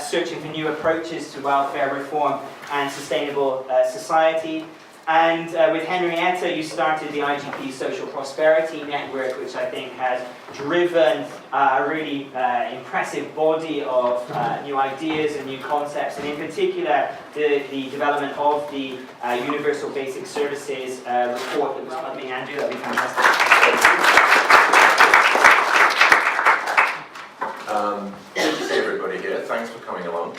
searching for new approaches to welfare reform and sustainable society. And with Henrietta, you started the IGP Social Prosperity Network, which I think has driven a really impressive body of new ideas and new concepts, and in particular, the development of the Universal Basic Services report that was published. Andrew, that would be fantastic. Good to see everybody here. Thanks for coming along.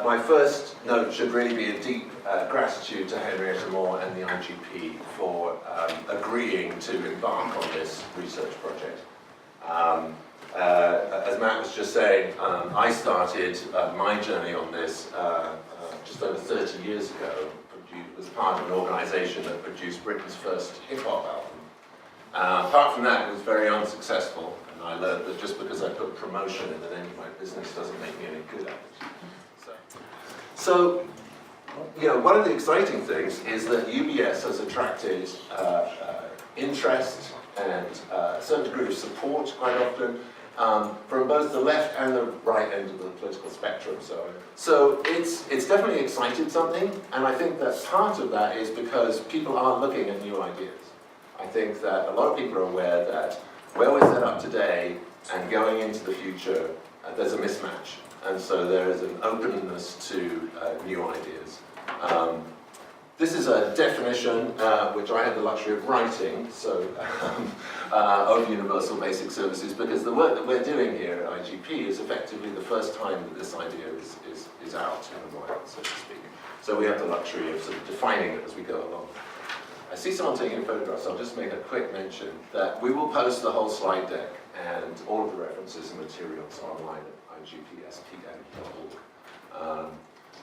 My first note should really be a deep gratitude to Henrietta Moore and the IGP for agreeing to embark on this research project. As Matt was just saying, I started my journey on this just over 30 years ago, as part of an organisation that produced Britain's first hip-hop album. Apart from that, it was very unsuccessful. I learned that just because I put promotion in the name of my business doesn't make me any good at it. So, you know, one of the exciting things is that UBS has attracted interest and a certain degree of support quite often from both the left and the right end of the political spectrum. So it's definitely excited something, and I think that part of that is because people are looking at new ideas. I think that a lot of people are aware that where we're set up today and going into the future, there's a mismatch. And so there is an openness to new ideas. This is a definition which I had the luxury of writing, of Universal Basic Services, because the work that we're doing here at IGP is effectively the first time that this idea is out in the wild, so to speak. So we have the luxury of sort of defining it as we go along. I see someone taking photographs. I'll just make a quick mention that we will post the whole slide deck and all of the references and materials online at igpspn.org.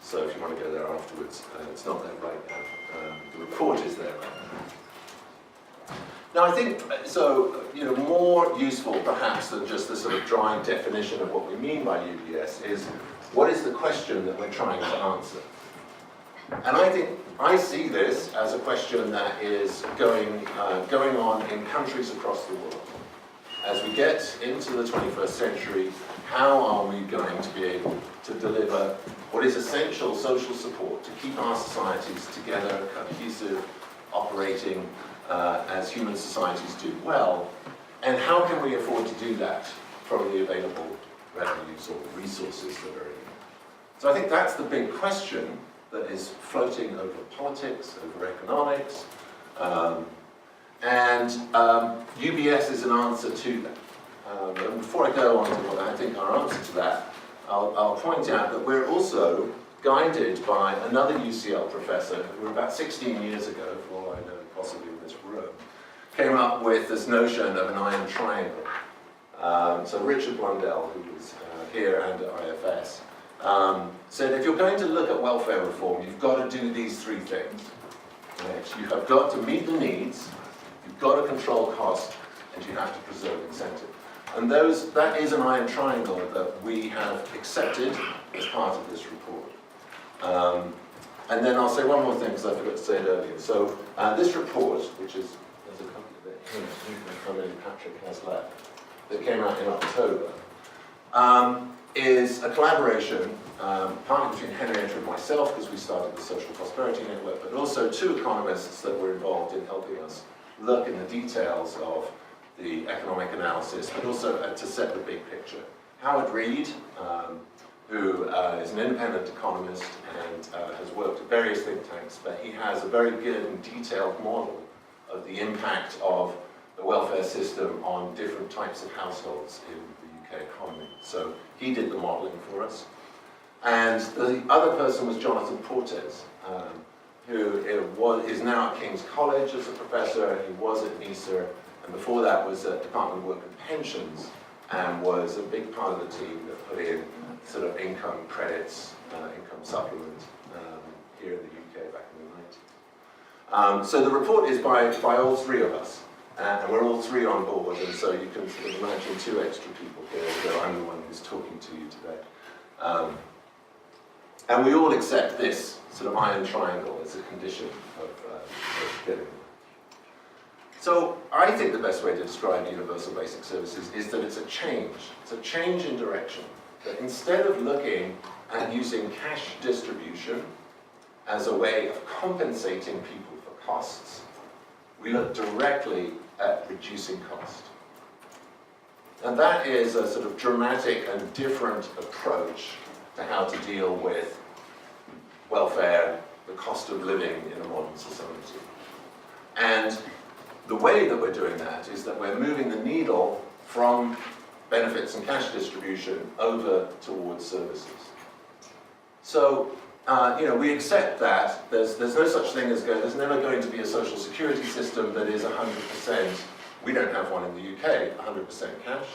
So if you want to go there afterwards, it's not there right now. The report is there right now. Now I think, more useful perhaps than just the sort of dry definition of what we mean by UBS is, what is the question that we're trying to answer? And I think I see this as a question that is going on in countries across the world. As we get into the 21st century, how are we going to be able to deliver what is essential social support to keep our societies together, cohesive, operating as human societies do well, and how can we afford to do that from the available revenues or resources that are in? So I think that's the big question that is floating over politics, over economics, and UBS is an answer to that. And before I go on to what I think our answer to that, I'll point out that we're also guided by another UCL professor who about 16 years ago, for all I know, possibly in this room, came up with this notion of an iron triangle. So Richard Blundell, who was here and at IFS, said if you're going to look at welfare reform, you've got to do these three things. Right? You have got to meet the needs, you've got to control cost, and you have to preserve incentive. And that is an iron triangle that we have accepted as part of this report. And then I'll say one more thing, because I forgot to say it earlier. So this report, which is, there's a copy of it here, how many Patrick has left, that came out in October, is a collaboration, partly between Henrietta and myself, because we started the Social Prosperity Network, but also two economists that were involved in helping us look in the details of the economic analysis, but also to set the big picture. Howard Reed, who is an independent economist and has worked at various think tanks, but he has a very good and detailed model of the impact of the welfare system on different types of households in the UK economy. So he did the modeling for us. And the other person was Jonathan Portes, who is now at King's College as a professor. He was at NISA, and before that was at Department of Work and Pensions, and was a big part of the team that put in sort of income credits, income supplement here in the UK back in the 90s. So the report is by all three of us, and we're all three on board, and so you can sort of imagine two extra people here, although I'm the one who's talking to you today. And we all accept this sort of iron triangle as a condition of getting there. So I think the best way to describe universal basic services is that it's a change. It's a change in direction. that instead of looking and using cash distribution as a way of compensating people for costs, we look directly at reducing cost. And that is a sort of dramatic and different approach to how to deal with welfare, the cost of living in a modern society. And the way that we're doing that is that we're moving the needle from benefits and cash distribution over towards services. So, we accept that there's no such thing as there's never going to be a social security system that is 100%, we don't have one in the UK, 100% cash,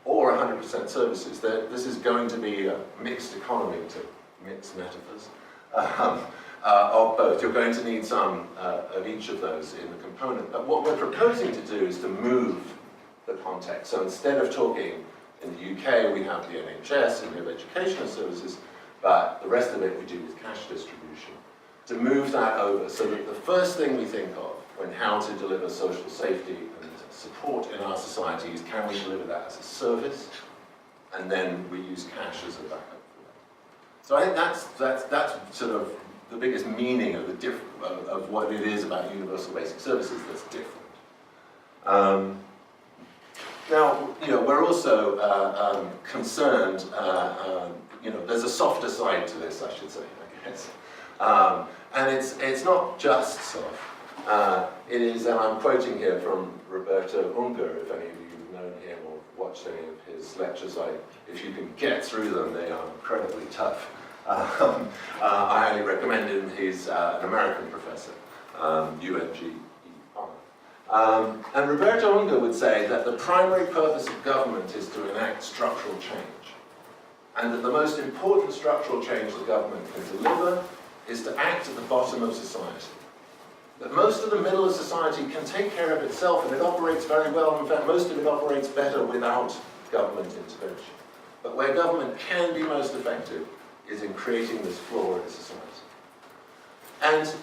or 100% services. This is going to be a mixed economy, to mix metaphors, of both. You're going to need some of each of those in the component. But what we're proposing to do is to move the context. So instead of talking in the UK, we have the NHS and we have educational services, but the rest of it we do with cash distribution. To move that over so that the first thing we think of when how to deliver social safety and support in our society is, can we deliver that as a service? And then we use cash as a backup for that. So I think that's sort of the biggest meaning of of what it is about universal basic services that's different. Now, we're also concerned, there's a softer side to this, I should say, I guess. And it's not just soft. It is, and I'm quoting here from Roberto Unger, if any of you have known him or watched any of his lectures, if you can get through them, they are incredibly tough. I highly recommend him. He's an American professor, UNG. And Roberto Unger would say that the primary purpose of government is to enact structural change, and that the most important structural change the government can deliver is to act at the bottom of society. That most of the middle of society can take care of itself, and it operates very well. In fact, most of it operates better without government intervention. But where government can be most effective is in creating this floor in society. And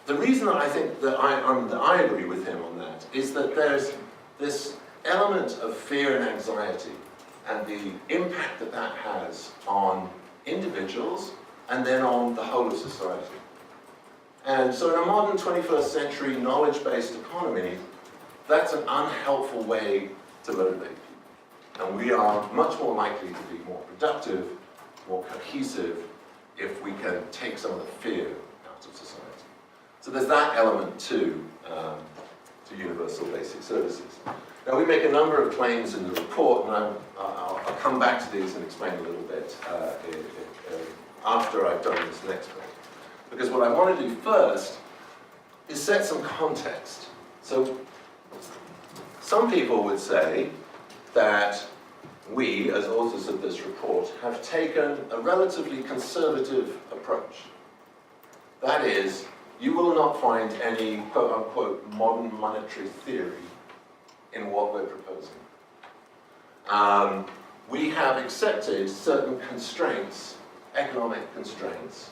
the reason that I think that I agree with him on that is that there's this element of fear and anxiety and the impact that that has on individuals and then on the whole of society. And so in a modern 21st century knowledge-based economy, that's an unhelpful way to motivate people. And we are much more likely to be more productive, more cohesive, if we can take some of the fear out of society. So there's that element to universal basic services. Now we make a number of claims in the report, and I'll come back to these and explain a little bit after I've done this next bit. Because what I want to do first is set some context. So some people would say that we, as authors of this report, have taken a relatively conservative approach. That is, you will not find any quote-unquote modern monetary theory in what we're proposing. We have accepted certain constraints, economic constraints,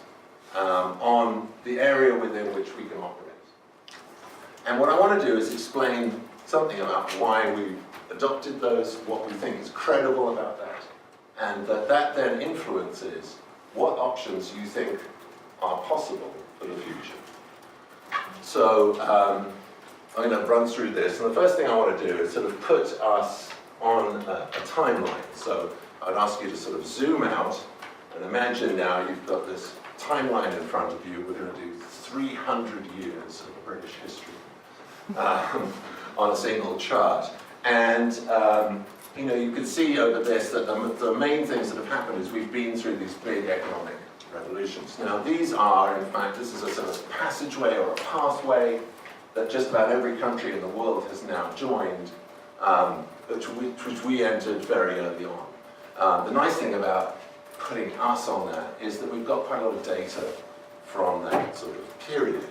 on the area within which we can operate. And what I want to do is explain something about why we've adopted those, what we think is credible about that, and that then influences what options you think are possible for the future. So I'm going to run through this, and the first thing I want to do is sort of put us on a timeline. So I'd ask you to sort of zoom out and imagine now you've got this timeline in front of you. We're going to do 300 years of British history on a single chart. And you can see over this that the main things that have happened is we've been through these big economic revolutions. Now these are, in fact, this is a sort of passageway or a pathway that just about every country in the world has now joined, which we entered very early on. The nice thing about putting us on that is that we've got quite a lot of data from that sort of period.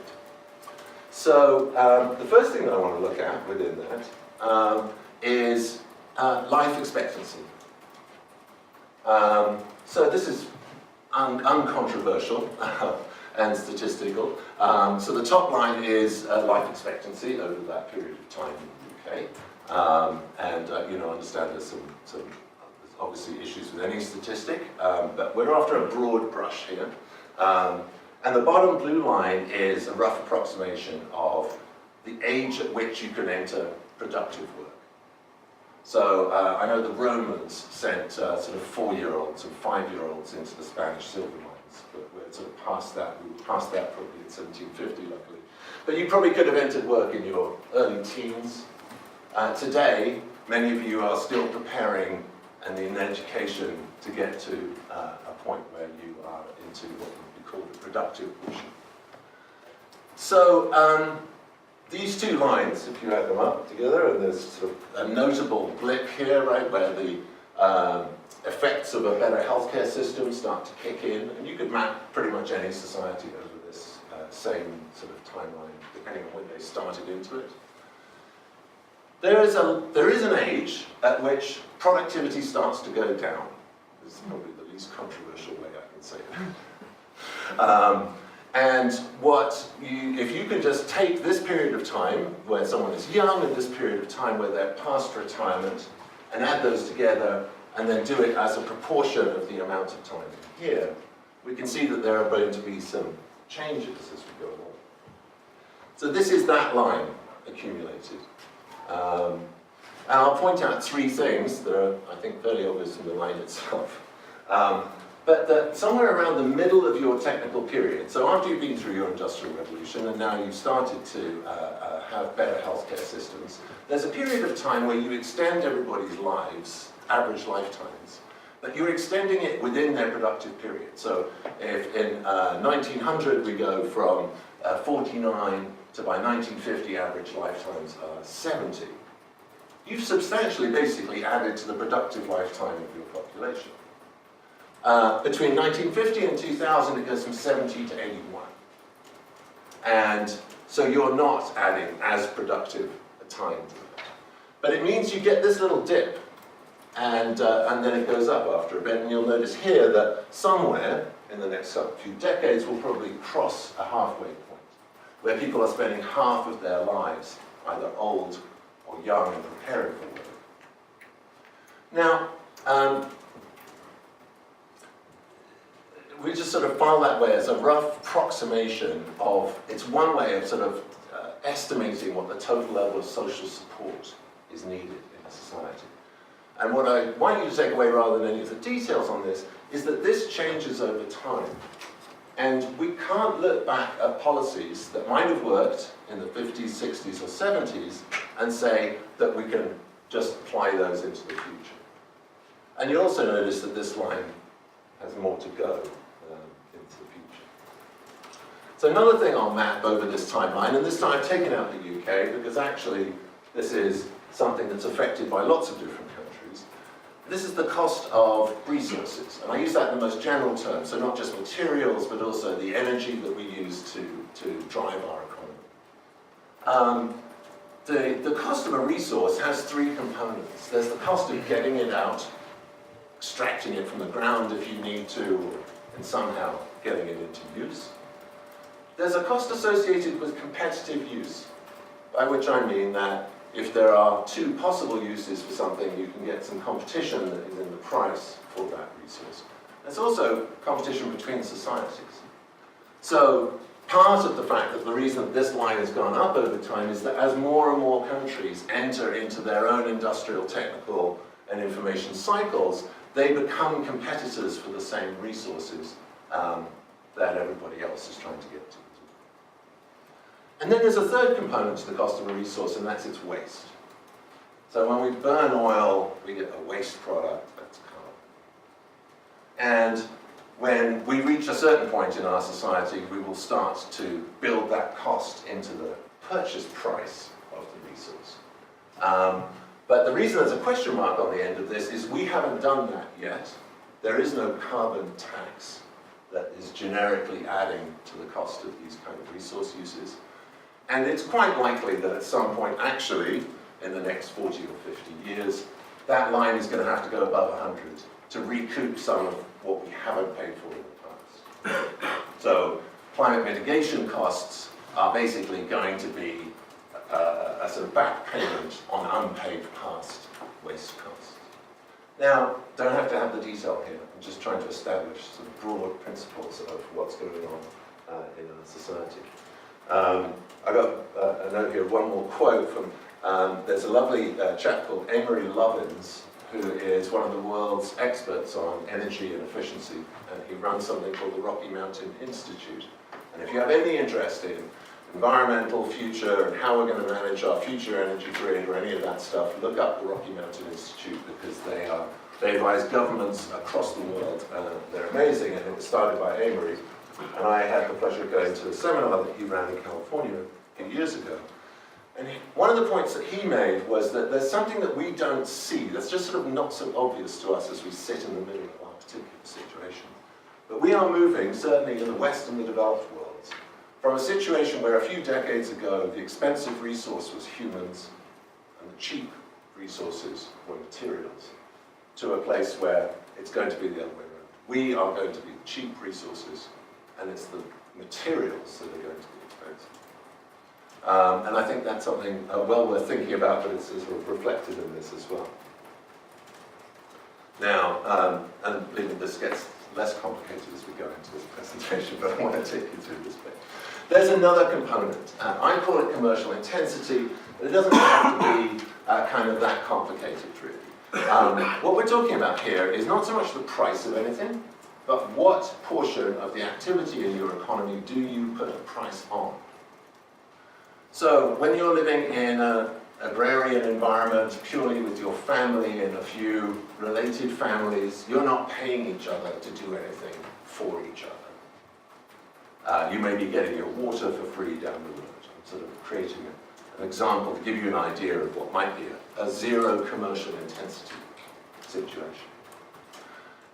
So the first thing that I want to look at within that is life expectancy. So this is uncontroversial and statistical. So the top line is life expectancy over that period of time in the UK. Understand there's some obviously issues with any statistic, but we're after a broad brush here. And the bottom blue line is a rough approximation of the age at which you can enter productive work. So I know the Romans sent sort of 4-year-olds and 5-year-olds into the Spanish silver mines, but we're sort of past that. We were past that probably in 1750, luckily. But you probably could have entered work in your early teens. Today, many of you are still preparing and in education to get to a point where you are into what would be called a productive portion. So these two lines, if you add them up together, and there's sort of a notable blip here, right, where the effects of a better healthcare system start to kick in, and you could map pretty much any society over this same sort of timeline, depending on when they started into it. There is an age at which productivity starts to go down. This is probably the least controversial way I can say it. And if you can just take this period of time where someone is young and this period of time where they're past retirement and add those together and then do it as a proportion of the amount of time here, we can see that there are going to be some changes as we go along. So this is that line accumulated. And I'll point out 3 things that are, I think, fairly obvious in the line itself. But that somewhere around the middle of your technical period, so after you've been through your industrial revolution and now you've started to have better healthcare systems, there's a period of time where you extend everybody's lives, average lifetimes, but you're extending it within their productive period. So if in 1900 we go from 49 to by 1950 average lifetimes are 70, you've substantially basically added to the productive lifetime of your population. Between 1950 and 2000 it goes from 70 to 81. And so you're not adding as productive a time to that. But it means you get this little dip, and then it goes up after a bit, and you'll notice here that somewhere in the next few decades we'll probably cross a halfway point, where people are spending half of their lives either old or young and preparing for work. Now, we just sort of file that way as a rough approximation of, it's one way of sort of estimating what the total level of social support is needed in a society. And what I want you to take away rather than any of the details on this is that this changes over time. And we can't look back at policies that might have worked in the 50s, 60s, or 70s and say that we can just apply those into the future. And you also notice that this line has more to go into the future. So another thing I'll map over this timeline, and this time I've taken out the UK because actually this is something that's affected by lots of different countries. This is the cost of resources, and I use that in the most general terms, so not just materials, but also the energy that we use to drive our economy. The cost of a resource has 3 components. There's the cost of getting it out, extracting it from the ground if you need to, and somehow getting it into use. There's a cost associated with competitive use, by which I mean that if there are 2 possible uses for something, you can get some competition that is in the price for that resource. There's also competition between societies. So part of the fact that the reason that this line has gone up over time is that as more and more countries enter into their own industrial, technical, and information cycles, they become competitors for the same resources that everybody else is trying to get to. And then there's a third component to the cost of a resource, and that's its waste. So when we burn oil, we get a waste product, that's carbon. And when we reach a certain point in our society, we will start to build that cost into the purchase price of the resource. But the reason there's a question mark on the end of this is we haven't done that yet. There is no carbon tax that is generically adding to the cost of these kind of resource uses. And it's quite likely that at some point, actually, in the next 40 or 50 years, that line is going to have to go above 100 to recoup some of what we haven't paid for in the past. So climate mitigation costs are basically going to be a sort of back payment on unpaid past waste costs. Now, don't have to have the detail here. I'm just trying to establish some broad principles of what's going on in our society. I got a note here, one more quote from, there's a lovely chap called Amory Lovins, who is one of the world's experts on energy and efficiency, and he runs something called the Rocky Mountain Institute. And if you have any interest in environmental future and how we're going to manage our future energy grid or any of that stuff, look up the Rocky Mountain Institute, because they advise governments across the world. They're amazing, and it was started by Amory. And I had the pleasure of going to a seminar that he ran in California a few years ago. And one of the points that he made was that there's something that we don't see, that's just sort of not so obvious to us as we sit in the middle of our particular situation. But we are moving, certainly in the West and the developed worlds, from a situation where a few decades ago the expensive resource was humans and the cheap resources were materials, to a place where it's going to be the other way around. We are going to be the cheap resources, and it's the materials that are going to be expensive. And I think that's something well worth thinking about, but it's sort of reflected in this as well. Now, and believe me, this gets less complicated as we go into this presentation, but I want to take you through this bit. There's another component. I call it commercial intensity, but it doesn't have to be kind of that complicated, really. What we're talking about here is not so much the price of anything, but what portion of the activity in your economy do you put a price on? So when you're living in an agrarian environment purely with your family and a few related families, you're not paying each other to do anything for each other. You may be getting your water for free down the road. I'm sort of creating an example to give you an idea of what might be a zero commercial intensity situation.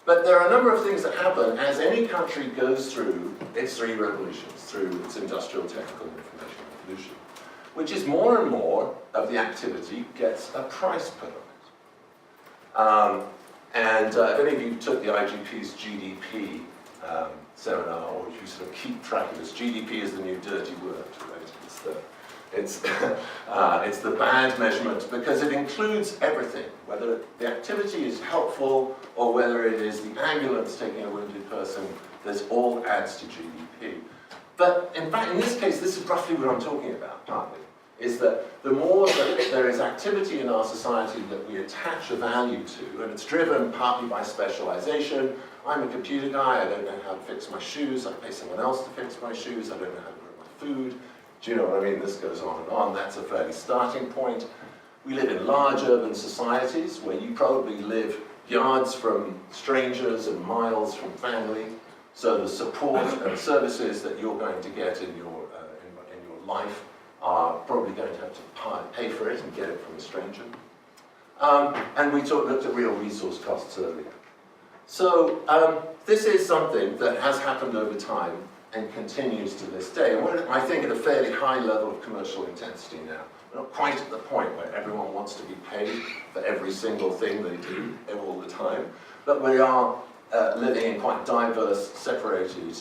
But there are a number of things that happen as any country goes through its three revolutions, through its industrial, technical, and information revolution, which is more and more of the activity gets a price put on it. If any of you took the IGP's GDP seminar, or if you sort of keep track of this, GDP is the new dirty word, right? It's the bad measurement, because it includes everything, whether the activity is helpful or whether it is the ambulance taking a wounded person. This all adds to GDP. But in fact, in this case, this is roughly what I'm talking about, partly, is that the more that there is activity in our society that we attach a value to, and it's driven partly by specialization. I'm a computer guy, I don't know how to fix my shoes, I pay someone else to fix my shoes, I don't know how to grow my food. Do you know what I mean? This goes on and on. That's a fairly starting point. We live in large urban societies where you probably live yards from strangers and miles from family. So the support and services that you're going to get in your life are probably going to have to pay for it and get it from a stranger. And we looked at real resource costs earlier. So this is something that has happened over time and continues to this day. And we're, I think, at a fairly high level of commercial intensity now. We're not quite at the point where everyone wants to be paid for every single thing they do all the time, but we are living in quite diverse, separated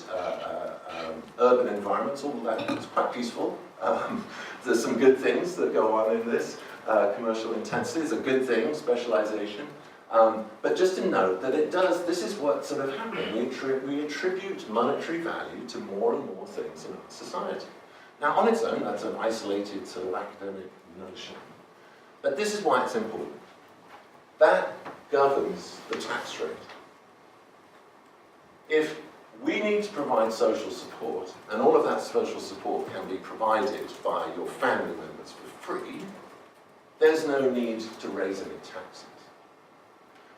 urban environments. All of that is quite peaceful. There's some good things that go on in this. Commercial intensity is a good thing, specialization. But just to note that this is what sort of happened. We attribute monetary value to more and more things in our society. Now, on its own, that's an isolated sort of academic notion. But this is why it's important. That governs the tax rate. If we need to provide social support, and all of that social support can be provided by your family members for free, there's no need to raise any taxes.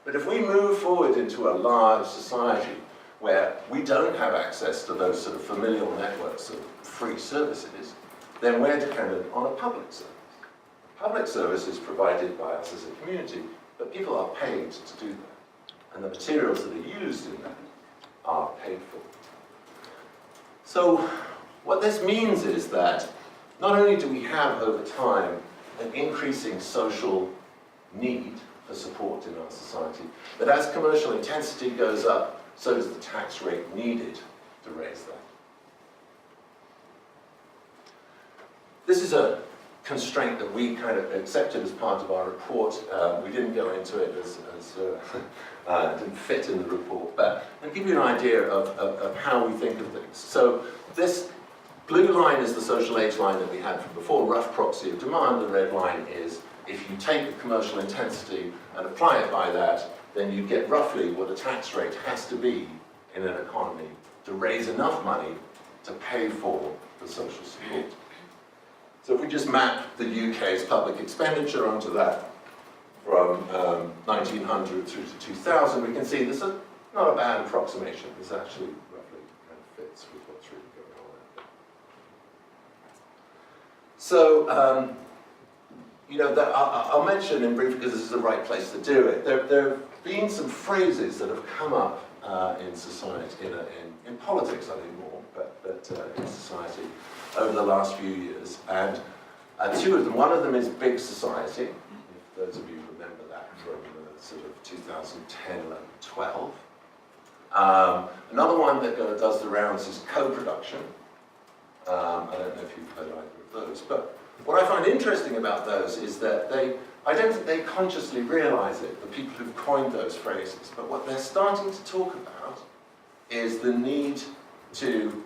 But if we move forward into a large society where we don't have access to those sort of familial networks of free services, then we're dependent on a public service. Public service is provided by us as a community, but people are paid to do that. And the materials that are used in that are paid for. So what this means is that not only do we have over time an increasing social need for support in our society, but as commercial intensity goes up, so does the tax rate needed to raise that. This is a constraint that we kind of accepted as part of our report. We didn't go into it as it didn't fit in the report, but I'll give you an idea of how we think of things. So this blue line is the social age line that we had from before, rough proxy of demand. The red line is if you take the commercial intensity and apply it by that, then you get roughly what a tax rate has to be in an economy to raise enough money to pay for the social support. So if we just map the UK's public expenditure onto that from 1900 through to 2000, we can see this is not a bad approximation. This actually roughly kind of fits with what's really going on out there. So, you know, I'll mention in brief, because this is the right place to do it, there have been some phrases that have come up in society, in politics I think more, but in society over the last few years, and two of them. One of them is big society, if those of you remember that from sort of 2010, 11, 12. Another one that does the rounds is co-production. I don't know if you've heard either of those, but what I find interesting about those is that I don't think they consciously realize it, the people who've coined those phrases, but what they're starting to talk about is the need to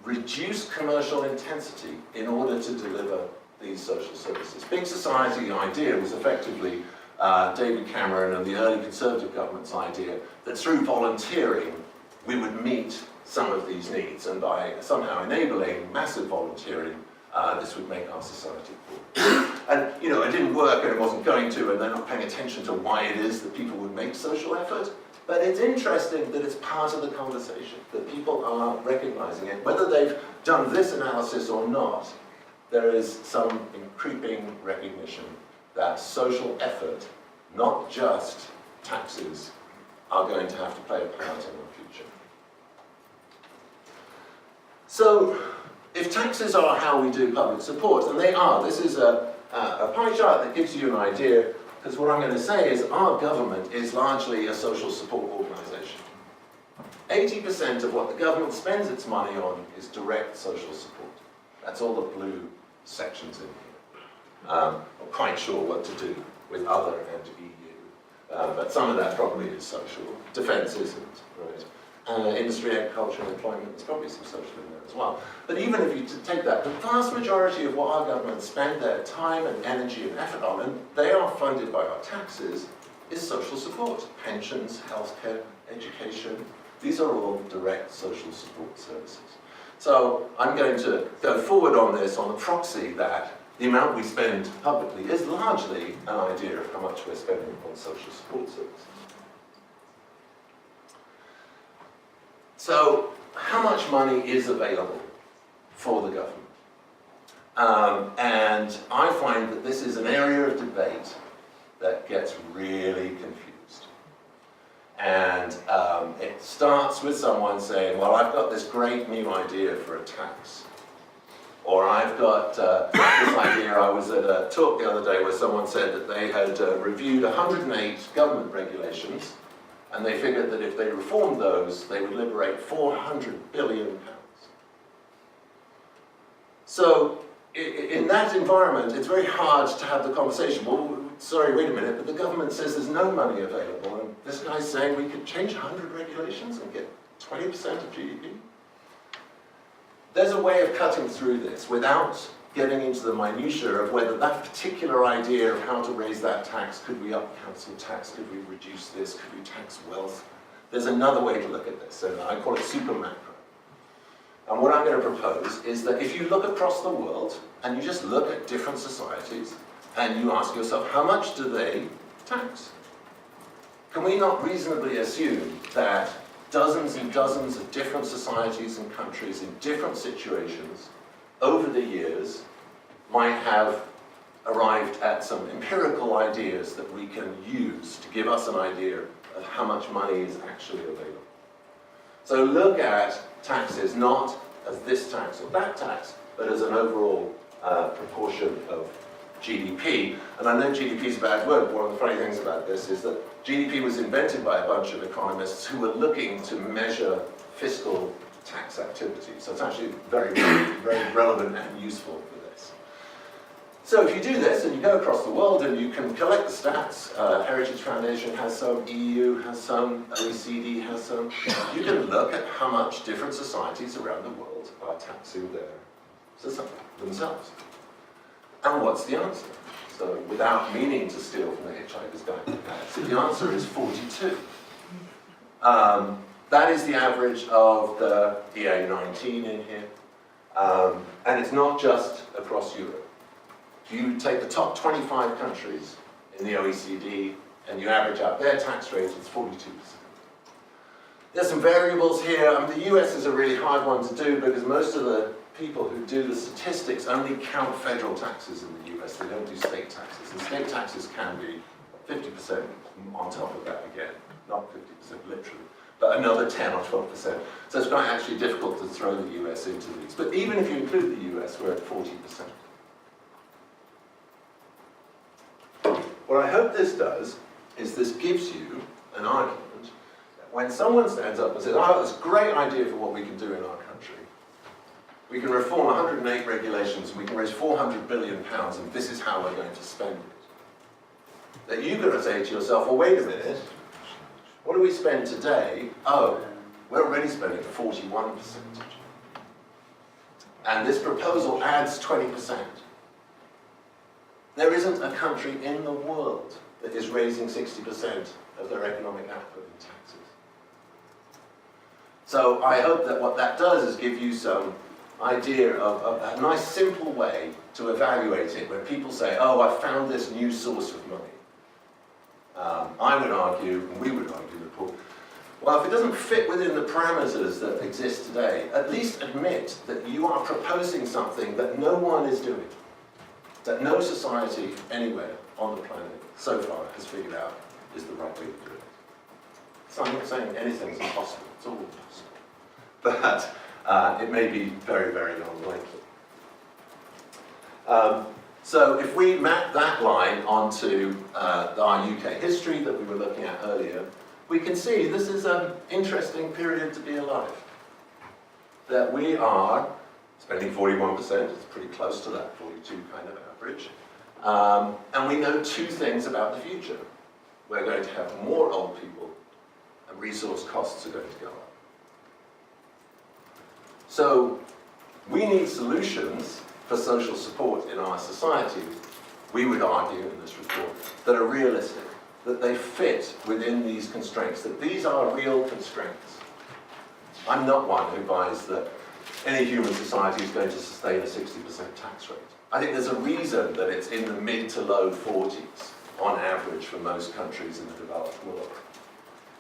reduce commercial intensity in order to deliver these social services. Big society idea was effectively David Cameron and the early Conservative government's idea that through volunteering we would meet some of these needs, and by somehow enabling massive volunteering this would make our society poor. And you know, it didn't work and it wasn't going to, and they're not paying attention to why it is that people would make social effort. But it's interesting that it's part of the conversation, that people are recognizing it. Whether they've done this analysis or not, there is some creeping recognition that social effort, not just taxes, are going to have to play a part in our future. So, if taxes are how we do public support, and they are, this is a pie chart that gives you an idea, because what I'm going to say is our government is largely a social support organisation. 80% of what the government spends its money on is direct social support. That's all the blue sections in here. Not quite sure what to do with other and EU, but some of that probably is social. Defence isn't, right? Industry, agriculture, and employment, there's probably some social in there as well. But even if you take that, the vast majority of what our government spend their time and energy and effort on, and they are funded by our taxes, is social support. Pensions, healthcare, education, these are all direct social support services. So I'm going to go forward on this on the proxy that the amount we spend publicly is largely an idea of how much we're spending on social support services. So, how much money is available for the government? And I find that this is an area of debate that gets really confused. And it starts with someone saying, well, I've got this great new idea for a tax. Or I've got this idea. I was at a talk the other day where someone said that they had reviewed 108 government regulations, and they figured that if they reformed those, they would liberate £400 billion. So, in that environment, it's very hard to have the conversation. Well, sorry, wait a minute, but the government says there's no money available, and this guy's saying we could change 100 regulations and get 20% of GDP? There's a way of cutting through this without getting into the minutiae of whether that particular idea of how to raise that tax, could we up council tax, could we reduce this, could we tax wealth? There's another way to look at this, and I call it super macro. And what I'm going to propose is that if you look across the world, and you just look at different societies, and you ask yourself, how much do they tax? Can we not reasonably assume that dozens and dozens of different societies and countries in different situations over the years might have arrived at some empirical ideas that we can use to give us an idea of how much money is actually available? So look at taxes not as this tax or that tax, but as an overall proportion of GDP. And I know GDP is a bad word, but one of the funny things about this is that GDP was invented by a bunch of economists who were looking to measure fiscal tax activity. So it's actually very, very relevant and useful for this. So if you do this and you go across the world and you can collect the stats, Heritage Foundation has some, EU has some, OECD has some, you can look at how much different societies around the world are taxing themselves. And what's the answer? So without meaning to steal from the Hitchhiker's Guide to the Galaxy, the answer is 42. That is the average of the EA19 in here. And it's not just across Europe. If you take the top 25 countries in the OECD and you average out their tax rates, it's 42%. There's some variables here. The US is a really hard one to do because most of the people who do the statistics only count federal taxes in the US. They don't do state taxes. And state taxes can be 50% on top of that again. Not 50% literally, but another 10 or 12%. So it's quite actually difficult to throw the US into these. But even if you include the US, we're at 40%. What I hope this does is this gives you an argument that when someone stands up and says, oh, that's a great idea for what we can do in our country. We can reform 108 regulations, and we can raise £400 billion, and this is how we're going to spend it. That you're going to say to yourself, well, wait a minute, what do we spend today? Oh, we're already spending 41%. And this proposal adds 20%. There isn't a country in the world that is raising 60% of their economic output in taxes. So I hope that what that does is give you some idea of a nice simple way to evaluate it, where people say, oh, I found this new source of money. I would argue, and we would argue, well, if it doesn't fit within the parameters that exist today, at least admit that you are proposing something that no one is doing, that no society anywhere on the planet so far has figured out is the right way to do it. So I'm not saying anything's impossible, it's all possible. But it may be very, very unlikely. So if we map that line onto our UK history that we were looking at earlier, we can see this is an interesting period to be alive. That we are spending 41%, it's pretty close to that 42 kind of average. And we know two things about the future. We're going to have more old people, and resource costs are going to go up. So we need solutions for social support in our society, we would argue in this report, that are realistic, that they fit within these constraints, that these are real constraints. I'm not one who buys that any human society is going to sustain a 60% tax rate. I think there's a reason that it's in the mid to low 40s on average for most countries in the developed world.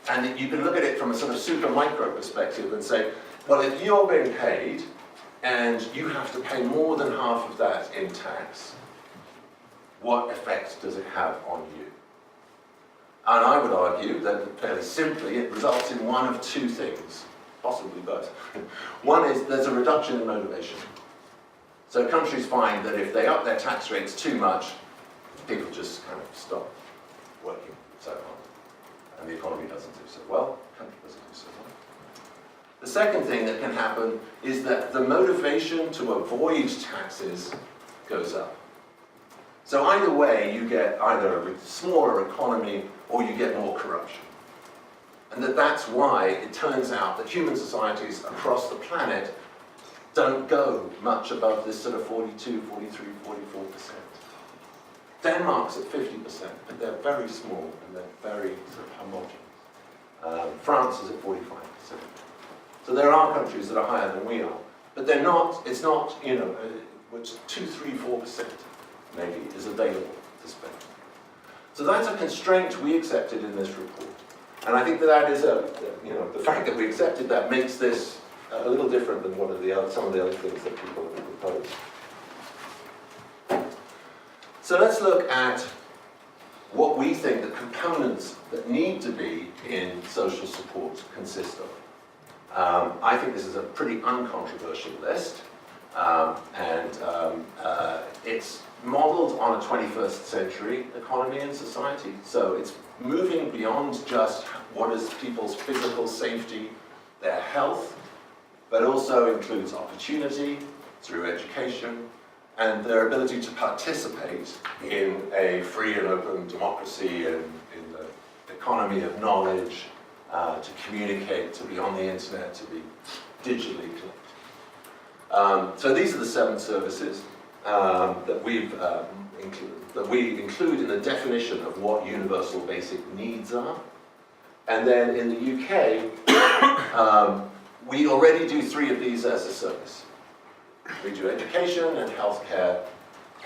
And you can look at it from a sort of super micro perspective and say, well, if you're being paid and you have to pay more than half of that in tax, what effect does it have on you? And I would argue that fairly simply it results in one of two things, possibly both. One is there's a reduction in motivation. So countries find that if they up their tax rates too much, people just kind of stop working so hard. And the economy doesn't do so well, the country doesn't do so well. The second thing that can happen is that the motivation to avoid taxes goes up. So either way, you get either a smaller economy or you get more corruption. And that's why it turns out that human societies across the planet don't go much above this sort of 42, 43, 44%. Denmark's at 50%, but they're very small and they're very sort of homogeneous. France is at 45%. So there are countries that are higher than we are, but they're not, it's not, you know, which 2, 3, 4% maybe is available to spend. So that's a constraint we accepted in this report. And I think that is the fact that we accepted that makes this a little different than some of the other things that people have proposed. So let's look at what we think the components that need to be in social support consist of. I think this is a pretty uncontroversial list, it's modelled on a 21st century economy and society, so it's moving beyond just what is people's physical safety, their health, but also includes opportunity through education, and their ability to participate in a free and open democracy and in the economy of knowledge, to communicate, to be on the internet, to be digitally connected. So these are the 7 services that we include in the definition of what universal basic needs are. And then in the UK, we already do 3 of these as a service. We do education and healthcare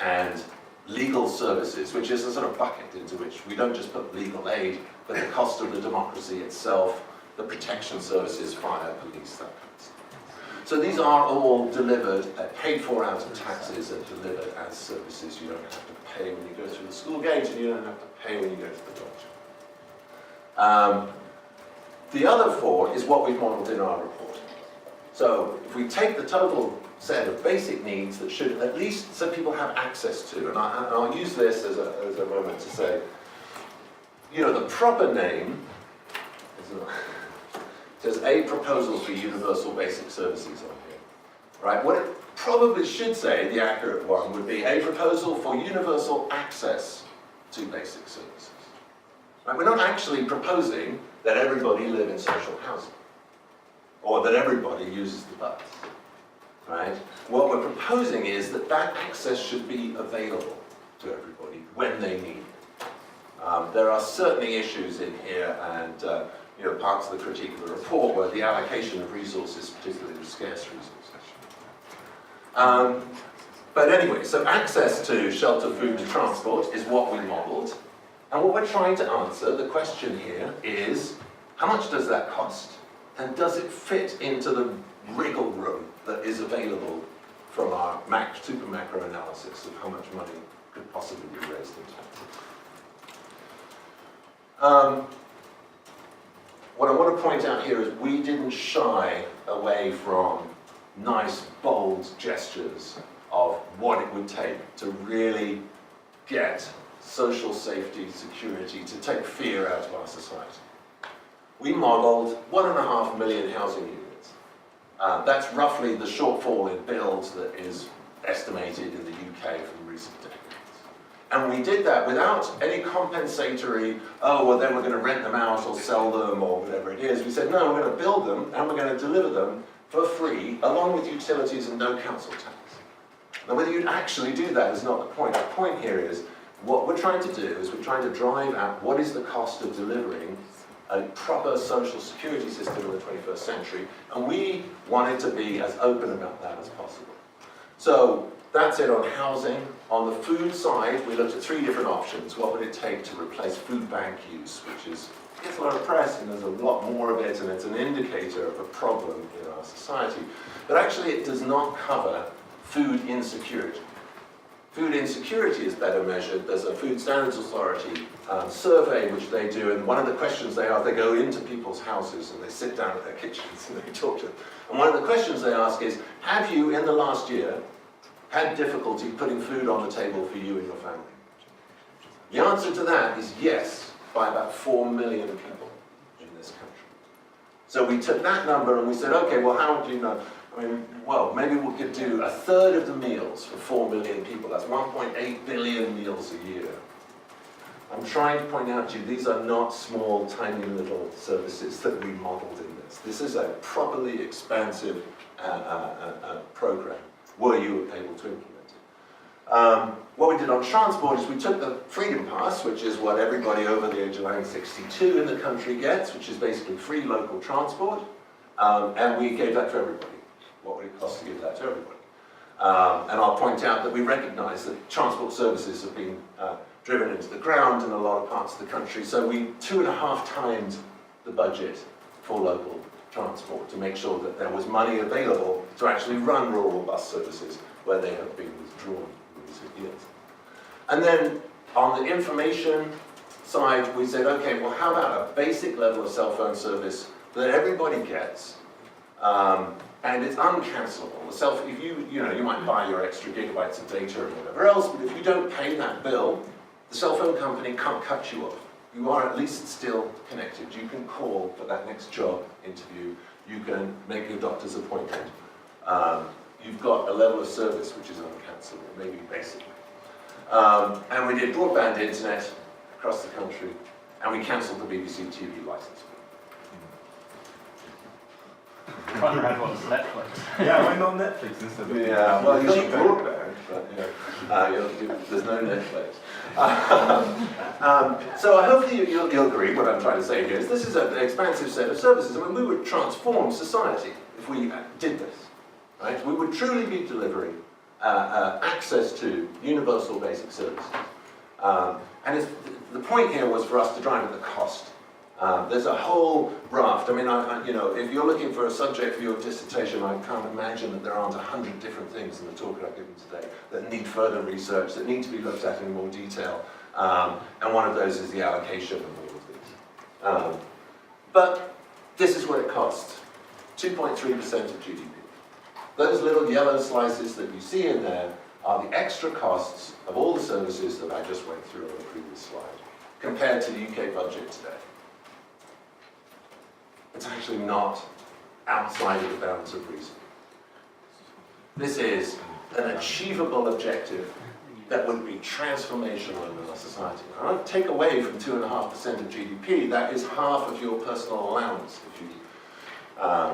and legal services, which is a sort of bucket into which we don't just put legal aid, but the cost of the democracy itself, the protection services, fire, police, that kind of stuff. So these are all delivered, paid for out of taxes and delivered as services. You don't have to pay when you go through the school gate, and you don't have to pay when you go to the doctor. The other 4 is what we've modeled in our report. So if we take the total set of basic needs that should at least so people have access to, and I'll use this as a moment to say, you know, the proper name says a proposal for universal basic services on here, right? What it probably should say, the accurate one, would be a proposal for universal access to basic services. Right? We're not actually proposing that everybody live in social housing, or that everybody uses the bus. Right? What we're proposing is that that access should be available to everybody when they need it. There are certainly issues in here, and you know, parts of the critique of the report where the allocation of resources, particularly scarce resources. But anyway, so access to shelter, food, and transport is what we modelled, and what we're trying to answer, the question here is, how much does that cost, and does it fit into the wriggle room that is available from our super macro analysis of how much money could possibly be raised in taxes. What I want to point out here is we didn't shy away from nice, bold gestures of what it would take to really get social safety, security, to take fear out of our society. We modelled 1.5 million housing units. That's roughly the shortfall in builds that is estimated in the UK from recent decades. And we did that without any compensatory, oh, well then we're going to rent them out or sell them or whatever it is. We said, no, we're going to build them and we're going to deliver them for free, along with utilities and no council tax. Now whether you'd actually do that is not the point. The point here is, what we're trying to do is we're trying to drive at what is the cost of delivering a proper social security system in the 21st century, and we wanted to be as open about that as possible. So that's it on housing. On the food side, we looked at 3 different options. What would it take to replace food bank use, which gets a lot of press and there's a lot more of it, and it's an indicator of a problem in our society. But actually it does not cover food insecurity. Food insecurity is better measured. There's a Food Standards Authority survey which they do, and one of the questions they ask, they go into people's houses and they sit down at their kitchens and they talk to them. And one of the questions they ask is, have you in the last year had difficulty putting food on the table for you and your family? The answer to that is yes, by about 4 million people in this country. So we took that number and we said, okay, well how do you know? I mean, well, maybe we could do 1/3 of the meals for 4 million people. That's 1.8 billion meals a year. I'm trying to point out to you, these are not small, tiny little services that we modeled in this. This is a properly expansive program, were you able to implement it. What we did on transport is we took the Freedom Pass, which is what everybody over the age of 62 in the country gets, which is basically free local transport, and we gave that to everybody. What would it cost to give that to everybody? And I'll point out that we recognise that transport services have been driven into the ground in a lot of parts of the country, so we 2.5 times the budget for local transport to make sure that there was money available to actually run rural bus services where they have been withdrawn in recent years. And then on the information side, we said, okay, well how about a basic level of cell phone service that everybody gets, and it's uncancelable. If you might buy your extra gigabytes of data and whatever else, but if you don't pay that bill, the cell phone company can't cut you off. You are at least still connected. You can call for that next job interview. You can make your doctor's appointment. you've got a level of service which is uncancelable, maybe basic. And we did broadband internet across the country, and we cancelled the BBC TV license. Can't remember what was Netflix. Yeah, went on Netflix instead of... Yeah, well, you got broadband, but there's no Netflix. So hopefully you'll agree what I'm trying to say here is this is an expansive set of services. I mean, we would transform society if we did this, right? We would truly be delivering access to universal basic services. And the point here was for us to drive at the cost. There's a whole raft. I mean, if you're looking for a subject for your dissertation, I can't imagine that there aren't 100 different things in the talk I've given today that need further research, that need to be looked at in more detail. And one of those is the allocation of all of these. But this is what it costs, 2.3% of GDP. Those little yellow slices that you see in there are the extra costs of all the services that I just went through on the previous slide, compared to the UK budget today. It's actually not outside of the bounds of reason. This is an achievable objective that would be transformational in our society. I don't take away from 2.5% of GDP, that is half of your personal allowance. If you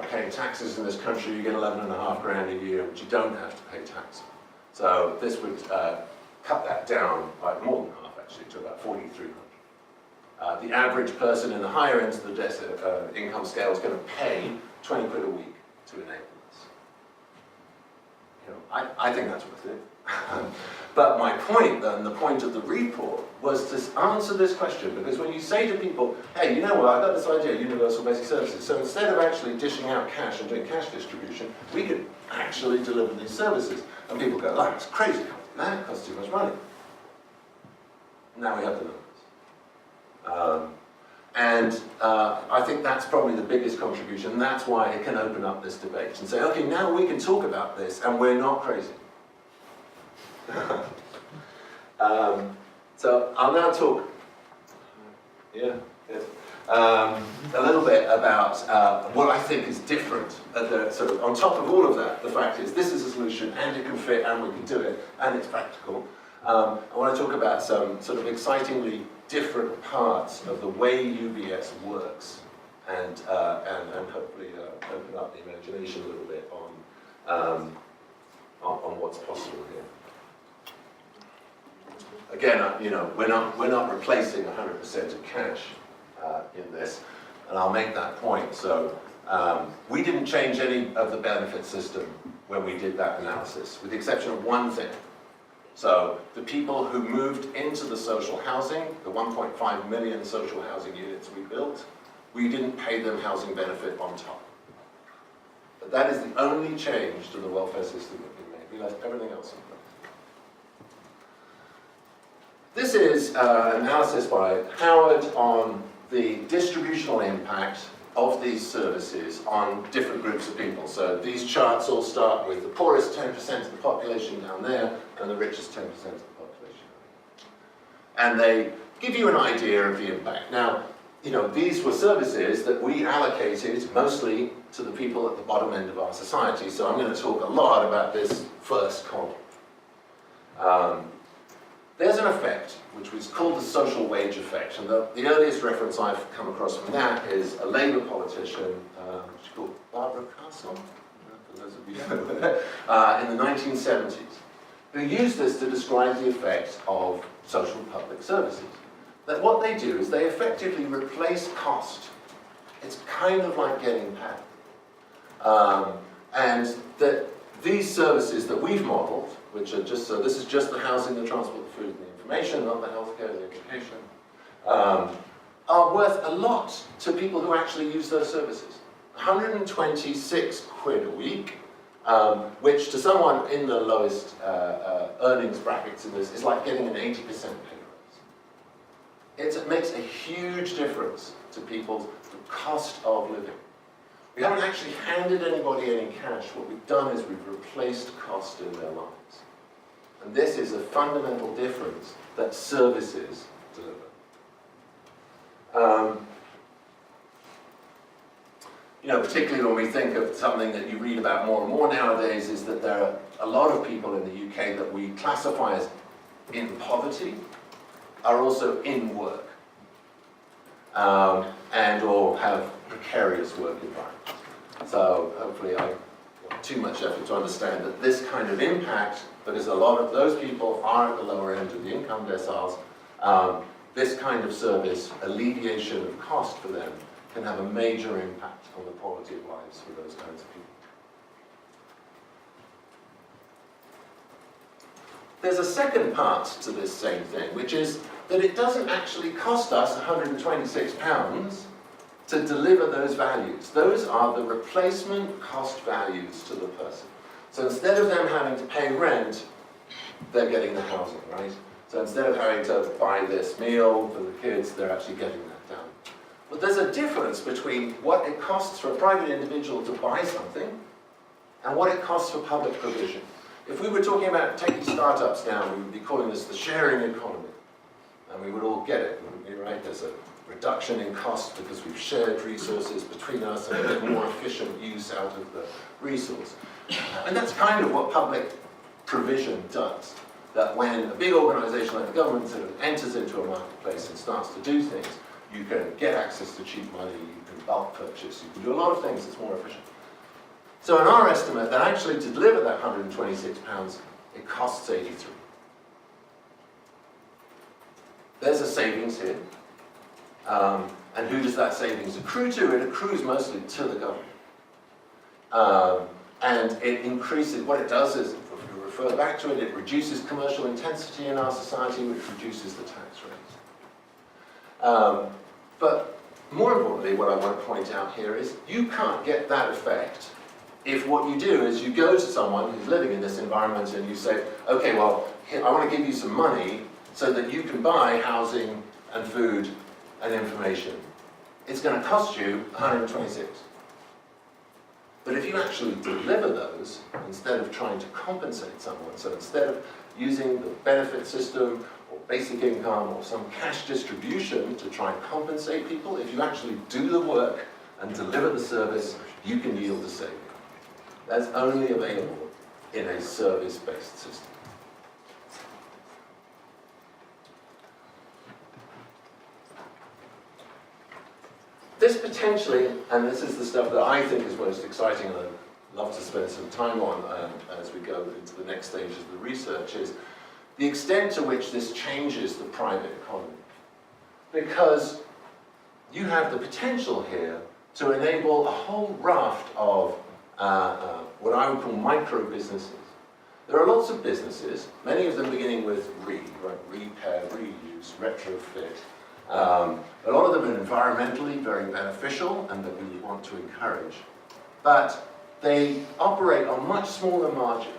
pay taxes in this country, you get 11.5 grand a year, but you don't have to pay tax. So this would cut that down by more than half, actually, to about 4,300. The average person in the higher ends of the income scale is going to pay 20 quid a week to enable this. You know, I think that's worth it. But my point then, the point of the report, was to answer this question, because when you say to people, hey, you know what, I've got this idea of universal basic services, so instead of actually dishing out cash and doing cash distribution, we could actually deliver these services. And people go, oh, that's crazy, that costs too much money. Now we have the numbers. I think that's probably the biggest contribution. That's why it can open up this debate and say, okay, now we can talk about this, and we're not crazy. So I'll now talk a little bit about what I think is different. On top of all of that, the fact is this is a solution, and it can fit, and we can do it, and it's practical. I want to talk about some sort of excitingly different parts of the way UBS works, and hopefully open up the imagination a little bit on what's possible here. Again, we're not replacing 100% of cash in this, and I'll make that point. So we didn't change any of the benefit system when we did that analysis, with the exception of one thing. So the people who moved into the social housing, the 1.5 million social housing units we built, we didn't pay them housing benefit on top. But that is the only change to the welfare system that we made. We left everything else in place. This is an analysis by Howard on the distributional impact of these services on different groups of people. So these charts all start with the poorest 10% of the population down there and the richest 10% of the population. And they give you an idea of the impact. Now, these were services that we allocated mostly to the people at the bottom end of our society. So I'm going to talk a lot about this first column. There's an effect, which was called the social wage effect. And the earliest reference I've come across from that is a Labour politician, she's called Barbara Castle, for those of you who know her, in the 1970s, who used this to describe the effect of social public services. That what they do is they effectively replace cost. It's kind of like getting paid. And that these services that we've modelled, which are just, so this is just the housing, the transport, the food, and the information, not the healthcare, the education, are worth a lot to people who actually use those services. 126 quid a week, which to someone in the lowest earnings brackets in this is like getting an 80% pay raise. It makes a huge difference to people's cost of living. We haven't actually handed anybody any cash. What we've done is we've replaced cost in their lives. And this is a fundamental difference that services deliver. you know, particularly when we think of something that you read about more and more nowadays, is that there are a lot of people in the UK that we classify as in poverty are also in work and or have precarious work environments. So hopefully I not too much effort to understand that this kind of impact, because a lot of those people are at the lower end of the income deciles, this kind of service, alleviation of cost for them, can have a major impact on the quality of lives for those kinds of people. There's a second part to this same thing, which is that it doesn't actually cost us £126 to deliver those values. Those are the replacement cost values to the person. So instead of them having to pay rent, they're getting the housing, right? So instead of having to buy this meal for the kids, they're actually getting that done. But there's a difference between what it costs for a private individual to buy something and what it costs for public provision. If we were talking about taking startups down, we would be calling this the sharing economy. And we would all get it, wouldn't we, right? There's a reduction in cost because we've shared resources between us and get more efficient use out of the resource. And that's kind of what public provision does. That when a big organization like the government sort of enters into a marketplace and starts to do things, you can get access to cheap money, you can bulk purchase, you can do a lot of things that's more efficient. So in our estimate, that actually to deliver that £126, it costs 83. There's a savings here. And who does that savings accrue to? It accrues mostly to the government. And it increases, what it does is, if you refer back to it, it reduces commercial intensity in our society, which reduces the tax rates. But more importantly, what I want to point out here is, you can't get that effect if what you do is you go to someone who's living in this environment and you say, okay, well, here, I want to give you some money so that you can buy housing and food and information. It's going to cost you 126. But if you actually deliver those, instead of trying to compensate someone, so instead of using the benefit system or basic income or some cash distribution to try and compensate people, if you actually do the work and deliver the service, you can yield a saving. That's only available in a service-based system. This potentially, and this is the stuff that I think is most exciting and I'd love to spend some time on as we go into the next stage of the research, is the extent to which this changes the private economy. Because you have the potential here to enable a whole raft of what I would call micro businesses. There are lots of businesses, many of them beginning with repair, reuse, retrofit. A lot of them are environmentally very beneficial and that we would want to encourage. But they operate on much smaller margins.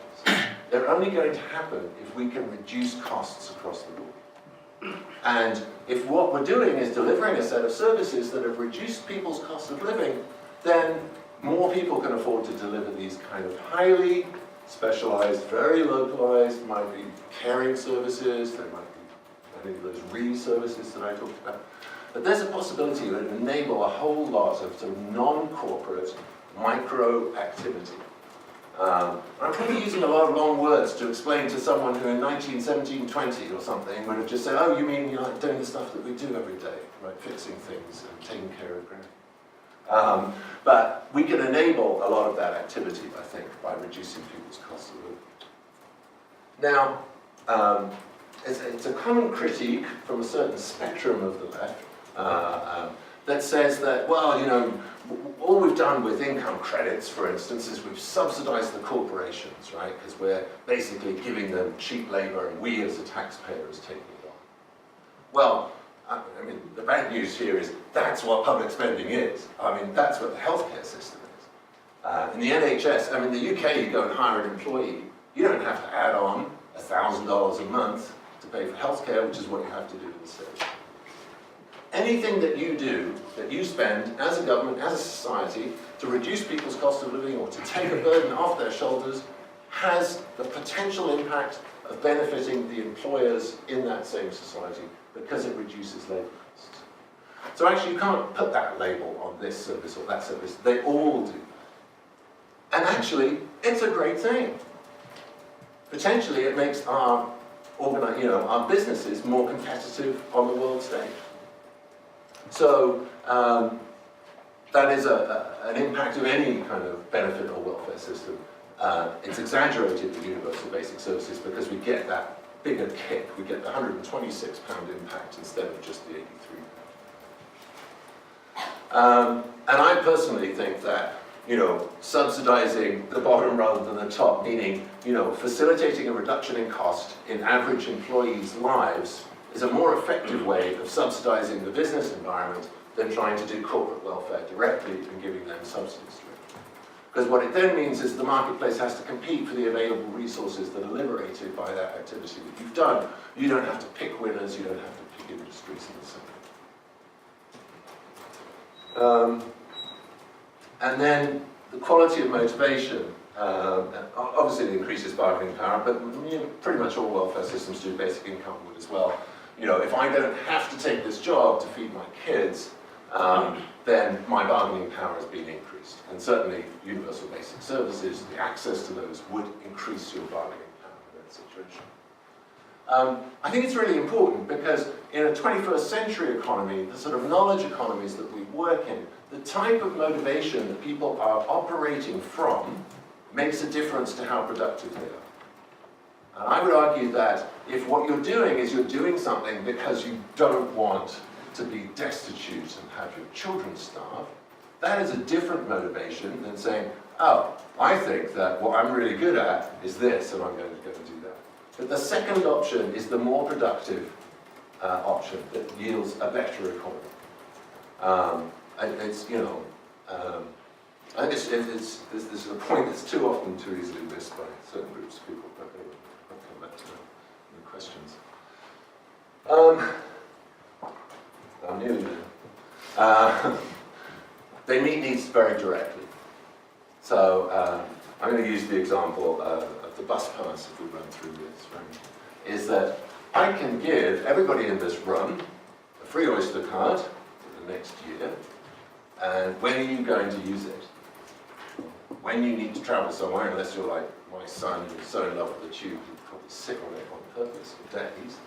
They're only going to happen if we can reduce costs across the board. And if what we're doing is delivering a set of services that have reduced people's cost of living, then more people can afford to deliver these kind of highly specialized, very localized, might be caring services, there might be any of those re-services that I talked about. But there's a possibility that it would enable a whole lot of sort of non-corporate micro activity. I'm probably using a lot of long words to explain to someone who in 1917, 20 or something would have just said, oh, you mean you're like doing the stuff that we do every day, right? Fixing things and taking care of granny. But we can enable a lot of that activity, I think, by reducing people's cost of living. Now, it's a common critique from a certain spectrum of the left that says that, well, you know, all we've done with income credits, for instance, is we've subsidized the corporations, right? Because we're basically giving them cheap labor and we as a taxpayer is taking it on. Well, I mean, the bad news here is that's what public spending is. I mean, that's what the healthcare system is. In the NHS, I mean, in the UK, you go and hire an employee, you don't have to add on $1,000 a month to pay for healthcare, which is what you have to do in the States. Anything that you do, that you spend as a government, as a society, to reduce people's cost of living or to take a burden off their shoulders, has the potential impact of benefiting the employers in that same society because it reduces labor costs. So actually you can't put that label on this service or that service. They all do that. And actually, it's a great thing. Potentially it makes our our businesses more competitive on the world stage. So that is an impact of any kind of benefit or welfare system. It's exaggerated with universal basic services because we get that bigger kick. We get the £126 impact instead of just the £83. And I personally think that subsidizing the bottom rather than the top, meaning, facilitating a reduction in cost in average employees' lives is a more effective way of subsidizing the business environment than trying to do corporate welfare directly and giving them subsidies directly. Because what it then means is the marketplace has to compete for the available resources that are liberated by that activity that you've done. You don't have to pick winners, you don't have to pick industries and so on. And then the quality of motivation, obviously it increases bargaining power, but pretty much all welfare systems do, basic income would as well. If I don't have to take this job to feed my kids, then my bargaining power has been increased. And certainly universal basic services, the access to those would increase your bargaining power in that situation. I think it's really important because in a 21st century economy, the sort of knowledge economies that we work in, the type of motivation that people are operating from makes a difference to how productive they are. And I would argue that if what you're doing is you're doing something because you don't want to be destitute and have your children starve, that is a different motivation than saying, oh, I think that what I'm really good at is this and I'm going to go and do that. But the second option is the more productive option that yields a better economy. I think this is a point that's too often too easily missed by certain groups of people, but anyway, I'll come back to that in the questions. I'm nearly there. They meet needs very directly. So I'm going to use the example of the bus pass if we run through this, right? Is that I can give everybody in this room a free Oyster card for the next year, and when are you going to use it? When you need to travel somewhere, unless you're like my son who's so in love with the tube, he'd probably sit on it on purpose for days.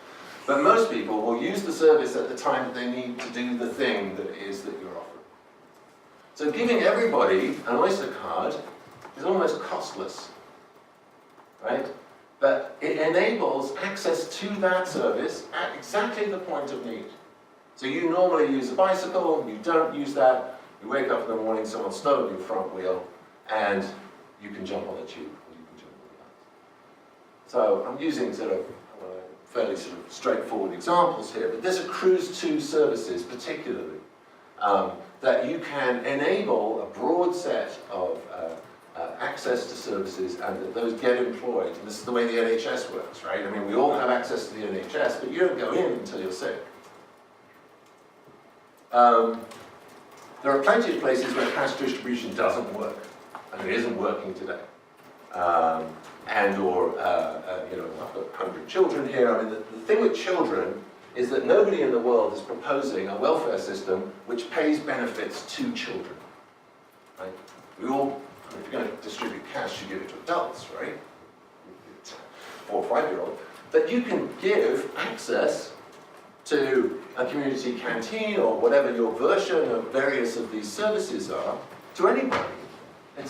But most people will use the service at the time that they need to do the thing that it is that you're offering. So giving everybody an Oyster card is almost costless, right? But it enables access to that service at exactly the point of need. So you normally use a bicycle, you don't use that, you wake up in the morning, someone stole your front wheel, and you can jump on the tube, or you can jump on the bus. So I'm using sort of fairly sort of straightforward examples here, but this accrues to services particularly, that you can enable a broad set of access to services and that those get employed. And this is the way the NHS works, right? I mean, we all have access to the NHS, but you don't go in until you're sick. There are plenty of places where cash distribution doesn't work, and it isn't working today. I've got 100 children here. I mean, the thing with children is that nobody in the world is proposing a welfare system which pays benefits to children. Right? We all, if you're going to distribute cash, you give it to adults, right? 4 or 5-year-old. But you can give access to a community canteen or whatever your version of various of these services are to anybody. It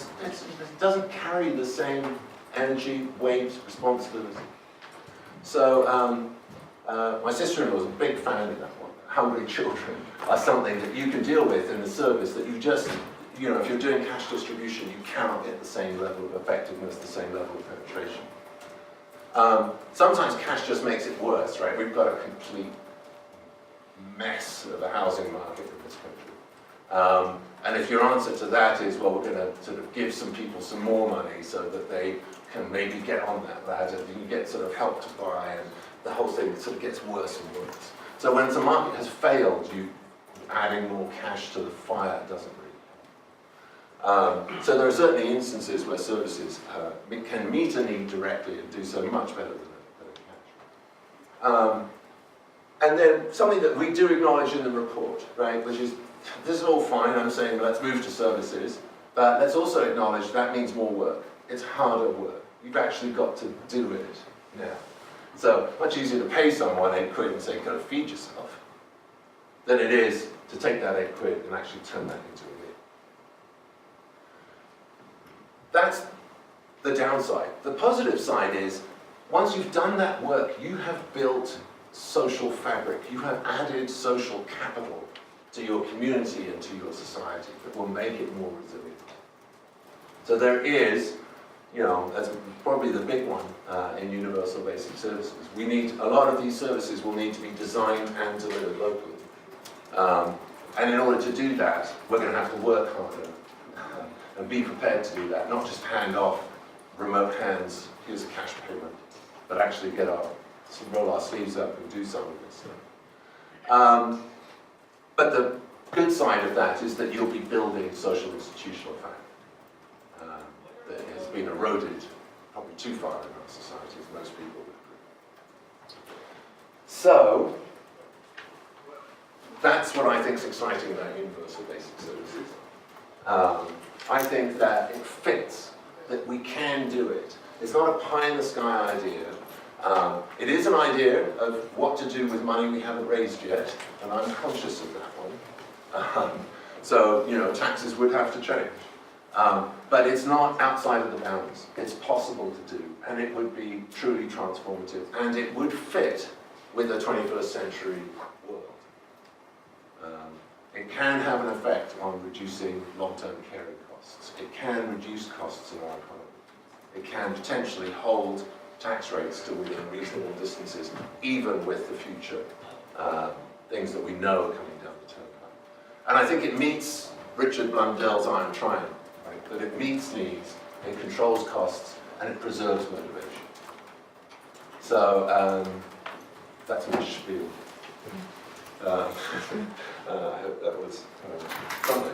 doesn't carry the same energy, weight, responsibility. So my sister-in-law was a big fan of that one. Hungry children are something that you can deal with in the service that you just, if you're doing cash distribution, you cannot get the same level of effectiveness, the same level of penetration. Sometimes cash just makes it worse, right? We've got a complete mess of a housing market in this country. And if your answer to that is, well, we're going to sort of give some people some more money so that they can maybe get on that ladder, then you get sort of help to buy, and the whole thing sort of gets worse and worse. So when the market has failed, adding more cash to the fire doesn't really help. So there are certainly instances where services can meet a need directly and do so much better than cash. And then something that we do acknowledge in the report, right, which is, this is all fine, I'm saying let's move to services, but let's also acknowledge that means more work. It's harder work. You've actually got to do it now. So, much easier to pay someone £8 and say, go feed yourself, than it is to take that £8 and actually turn that into a meal. That's the downside. The positive side is, once you've done that work, you have built social fabric. You have added social capital to your community and to your society that will make it more resilient. So there is, you know, that's probably the big one in universal basic services. We need, a lot of these services will need to be designed and delivered locally. And in order to do that, we're going to have to work harder and be prepared to do that, not just hand off remote hands, here's a cash payment, but actually roll our sleeves up and do some of this stuff. But the good side of that is that you'll be building social institutional fabric that has been eroded probably too far in our society, as most people would agree. So, that's what I think is exciting about universal basic services. I think that it fits, that we can do it. It's not a pie-in-the-sky idea. It is an idea of what to do with money we haven't raised yet, and I'm conscious of that one. So, you know, taxes would have to change. But it's not outside of the bounds. It's possible to do, and it would be truly transformative, and it would fit with a 21st century world. It can have an effect on reducing long-term caring costs. It can reduce costs in our economy. It can potentially hold tax rates to within reasonable distances, even with the future things that we know are coming down the turnpike. And I think it meets Richard Blundell's iron triangle, right? That it meets needs, it controls costs, and it preserves motivation. So that's my spiel. I hope that was something.